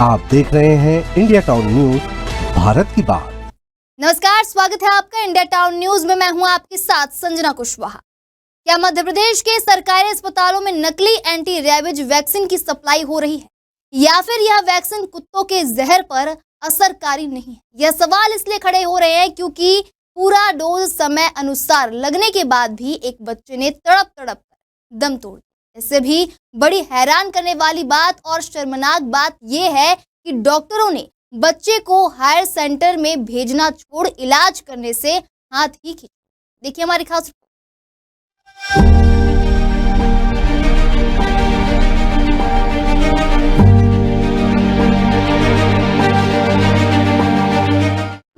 आप देख रहे हैं इंडिया टाउन न्यूज, भारत की बात। नमस्कार, स्वागत है आपका इंडिया टाउन न्यूज में। मैं हूं आपके साथ संजना कुशवाहा। क्या मध्य प्रदेश के सरकारी अस्पतालों में नकली एंटी रेबीज वैक्सीन की सप्लाई हो रही है, या फिर यह वैक्सीन कुत्तों के जहर पर असरकारी नहीं है? यह सवाल इसलिए खड़े हो रहे हैं क्योंकि पूरा डोज समय अनुसार लगने के बाद भी एक बच्चे ने तड़प तड़प कर दम तोड़ दिया। इससे भी बड़ी हैरान करने वाली बात और शर्मनाक बात यह है कि डॉक्टरों ने बच्चे को हायर सेंटर में भेजना छोड़ इलाज करने से हाथ ही खींचा। देखिए हमारी खास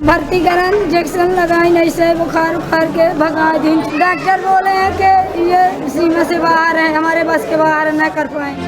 भर्ती करन इंजेक्शन लगाई नहीं से बुखार के भगा दी। डॉक्टर बोले हैं कि ये सीमा से बाहर है, हमारे बस के बाहर न कर पाएंगे।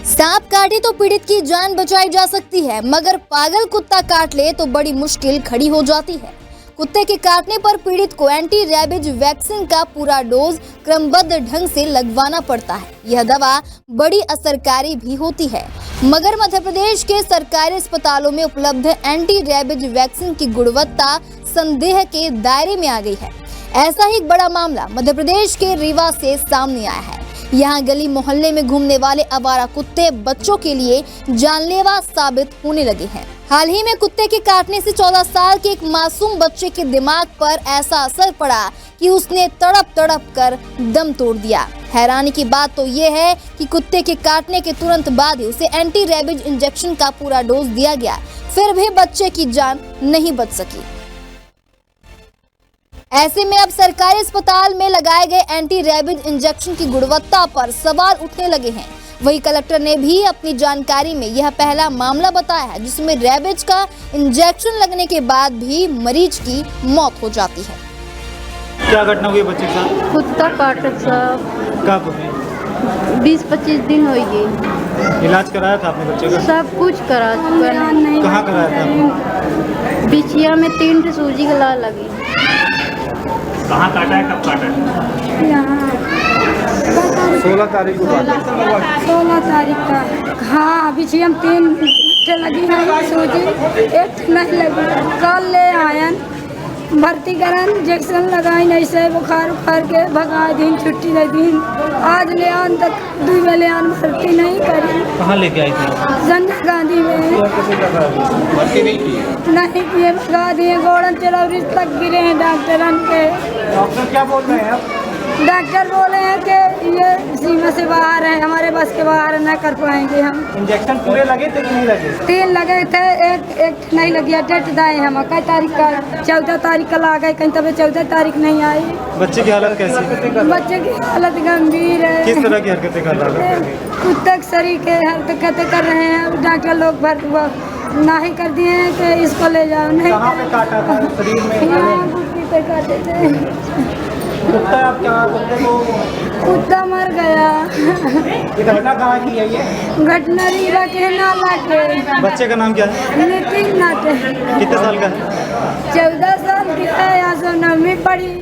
सांप काटे तो पीड़ित की जान बचाई जा सकती है, मगर पागल कुत्ता काट ले तो बड़ी मुश्किल खड़ी हो जाती है। कुत्ते के काटने पर पीड़ित को एंटी रेबीज वैक्सीन का पूरा डोज क्रमबद्ध ढंग से लगवाना पड़ता है। यह दवा बड़ी असरकारी भी होती है, मगर मध्य प्रदेश के सरकारी अस्पतालों में उपलब्ध एंटी रेबीज वैक्सीन की गुणवत्ता संदेह के दायरे में आ गई है। ऐसा ही एक बड़ा मामला मध्य प्रदेश के रीवा से सामने आया है। यहाँ गली मोहल्ले में घूमने वाले आवारा कुत्ते बच्चों के लिए जानलेवा साबित होने लगे हैं। हाल ही में कुत्ते के काटने से 14 साल के एक मासूम बच्चे के दिमाग पर ऐसा असर पड़ा कि उसने तड़प तड़प कर दम तोड़ दिया। हैरानी की बात तो ये है कि कुत्ते के काटने के तुरंत बाद ही उसे एंटी रेबीज इंजेक्शन का पूरा डोज दिया गया, फिर भी बच्चे की जान नहीं बच सकी। ऐसे में अब सरकारी अस्पताल में लगाए गए एंटी रेबीज इंजेक्शन की गुणवत्ता पर सवाल उठने लगे हैं। वहीं कलेक्टर ने भी अपनी जानकारी में यह पहला मामला बताया है जिसमें रेबीज का इंजेक्शन लगने के बाद भी मरीज की मौत हो जाती है। क्या घटना हुई बच्चे के साथ? कुत्ता काटत साहब। कब? 20-25 दिन हो गए। इलाज कराया था आपने बच्चे का? सब कुछ करा चुका है। कहाँ कराया था आपने? बिछिया में 3 सूजी गला लगी। कहाँ काटा है, कब काटा है? यहाँ 16 तारीख को काटा है। 16 तारीख का। हाँ, बिछिया में 3 लगी है सूजी, 1 नहीं लगी। कल ले आयन भर्ती करन इंजेक्शन लगाई नहीं से बुखार के भगा दी, छुट्टी दे दी। आज ले आन तक 2 बेले आन भर्ती नहीं करी। कहाँ लेके आई थी? संजय गांधी में भर्ती नहीं की? नहीं किए, भगा दिए। गोड़न चलौरी तक गिरे हैं डॉक्टरन के। डॉक्टर क्या बोल रहे हैं अब? डॉक्टर बोले हैं कि ये सीमा से बाहर है, हमारे बस के बाहर न कर पाएंगे हम। इंजेक्शन पूरे लगे थे कि नहीं लगे? 3 लगे थे, एक नहीं लगी। डेट दाए हम कई तारीख का, 14 तारीख का ला गए, कहीं तब 14 तारीख नहीं आई। बच्चे की हालत कैसी है? बच्चे की हालत गंभीर है। किस तरह की हरकतें कर रहा है? कुत्ते शरीर के हरकतें कर रहे हैं। डॉक्टर लोग नहीं कर दिए हैं कि इसको ले जाओ। नहीं, कहाँ पे काटा था शरीर में? यहाँ बुक्की पे काटे थे। कुत्ता आप क्या कुत्ते को? कुत्ता मर गया। ये घटना कहाँ की है ये? घटना रीवा के नाला के। बच्चे का नाम क्या है? नितिन नाटे। कितने साल का है? 14 साल की है, या 9वीं पढ़ी।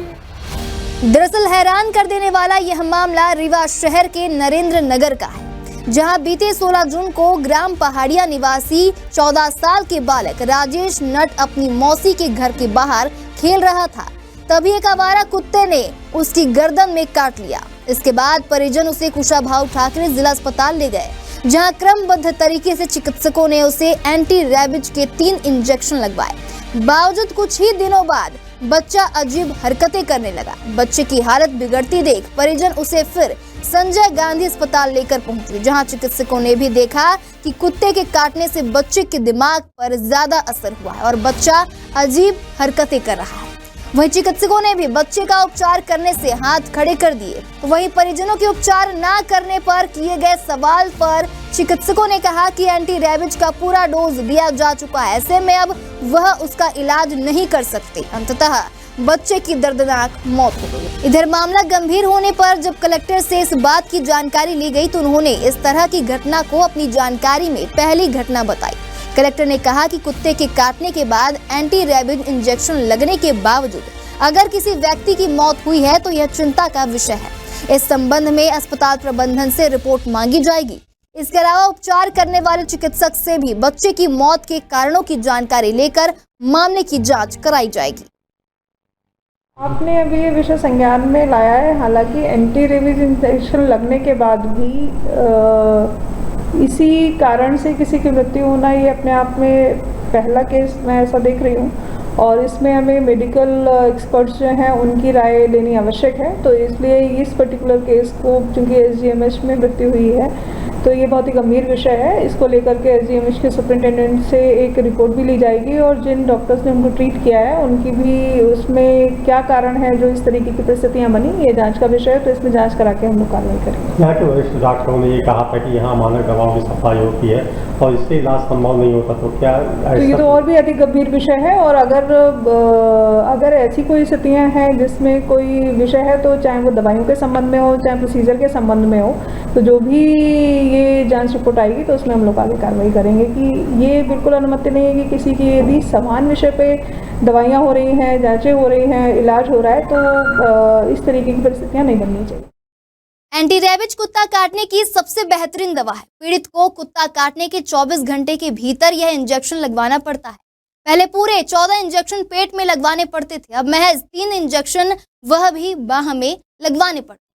दरअसल हैरान कर देने वाला यह मामला रीवा शहर के नरेंद्र नगर का है, जहां बीते 16 जून को ग्राम पहाड़िया निवासी 14 साल के बालक राजेश नट अपनी मौसी के घर के बाहर खेल रहा था। तभी एक आवारा कुत्ते ने उसकी गर्दन में काट लिया। इसके बाद परिजन उसे कुशाभाऊ ठाकरे जिला अस्पताल ले गए, जहां क्रमबद्ध तरीके से चिकित्सकों ने उसे एंटी रेबीज के 3 इंजेक्शन लगवाए। बावजूद कुछ ही दिनों बाद बच्चा अजीब हरकतें करने लगा। बच्चे की हालत बिगड़ती देख परिजन उसे फिर संजय गांधी अस्पताल लेकर पहुंचे, जहां चिकित्सकों ने भी देखा कि कुत्ते के काटने से बच्चे के दिमाग पर ज्यादा असर हुआ है और बच्चा अजीब हरकतें कर रहा है। वहीं चिकित्सकों ने भी बच्चे का उपचार करने से हाथ खड़े कर दिए। वहीं परिजनों के उपचार न करने पर किए गए सवाल पर चिकित्सकों ने कहा कि एंटी रेबीज का पूरा डोज दिया जा चुका है, ऐसे में अब वह उसका इलाज नहीं कर सकते। अंततः बच्चे की दर्दनाक मौत हो गई। इधर मामला गंभीर होने पर जब कलेक्टर से इस बात की जानकारी ली गई तो उन्होंने इस तरह की घटना को अपनी जानकारी में पहली घटना बताई। कलेक्टर ने कहा कि कुत्ते के काटने के बाद एंटी रेबीज इंजेक्शन लगने के बावजूद अगर किसी व्यक्ति की मौत हुई है तो यह चिंता का विषय है। इस संबंध में अस्पताल प्रबंधन से रिपोर्ट मांगी जाएगी। इसके अलावा उपचार करने वाले चिकित्सक से भी बच्चे की मौत के कारणों की जानकारी लेकर मामले की जांच कराई जाएगी। आपने अभी ये विषय संज्ञान में लाया है। हालांकि एंटी रेबीज इंजेक्शन लगने के बाद भी इसी कारण से किसी की मृत्यु होना, ये अपने आप में पहला केस मैं ऐसा देख रही हूँ और इसमें हमें मेडिकल एक्सपर्ट्स जो हैं उनकी राय लेनी आवश्यक है। तो इसलिए इस पर्टिकुलर केस को, चूँकि SGMH में मृत्यु हुई है, तो ये बहुत ही गंभीर विषय है। इसको लेकर के SGMH के सुपरिटेंडेंट से एक रिपोर्ट भी ली जाएगी और जिन डॉक्टर्स ने उनको ट्रीट किया है उनकी भी उसमें क्या कारण है जो इस तरीके की परिस्थितियां बनी, ये जांच का विषय है। तो इसमें जांच करा के हम लोग कार्रवाई करेंगे। यहाँ के वरिष्ठ डॉक्टरों ने ये कहा था कि यहाँ मानव दवाओं की सप्लाई होती है और इससे इलाज संभव नहीं होता, तो क्या तो ये तो और भी अधिक गंभीर विषय है। और अगर ऐसी कोई स्थितियाँ हैं जिसमें कोई विषय है, तो चाहे वो दवाइयों के संबंध में हो, चाहे प्रोसीजर के संबंध में हो, तो जो भी ये जांच रिपोर्ट आएगी तो उसमें हम लोग आगे कार्रवाई करेंगे कि ये बिल्कुल अनुमति नहीं है कि किसी की यदि समान विषय पे दवाइयाँ हो रही हैं, जांचें हो रही हैं, इलाज हो रहा है, तो इस तरीके की परिस्थितियाँ नहीं बननी चाहिए। एंटी रेबिज कुत्ता काटने की सबसे बेहतरीन दवा है। पीड़ित को कुत्ता काटने के 24 घंटे के भीतर यह इंजेक्शन लगवाना पड़ता है। पहले पूरे 14 इंजेक्शन पेट में लगवाने पड़ते थे, अब महज 3 इंजेक्शन, वह भी बाह में लगवाने पड़ते।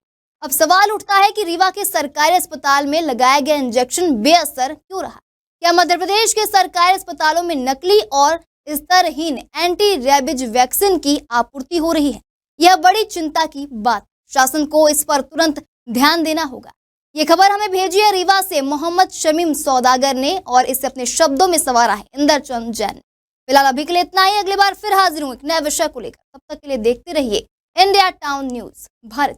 अब सवाल उठता है कि रीवा के सरकारी अस्पताल में लगाया गया इंजेक्शन बेअसर क्यों रहा? क्या मध्य प्रदेश के सरकारी अस्पतालों में नकली और स्तरहीन एंटी रेबिज वैक्सीन की आपूर्ति हो रही है? यह बड़ी चिंता की बात। शासन को इस पर तुरंत ध्यान देना होगा। ये खबर हमें भेजी है रीवा से मोहम्मद शमीम सौदागर ने और इसे अपने शब्दों में संवारा है इंद्रचंद जैन। फिलहाल अभी के लिए इतना ही। अगली बार फिर हाजिर हूँ एक नए विषय को लेकर। तब तक के लिए देखते रहिए इंडिया टाउन न्यूज भारत।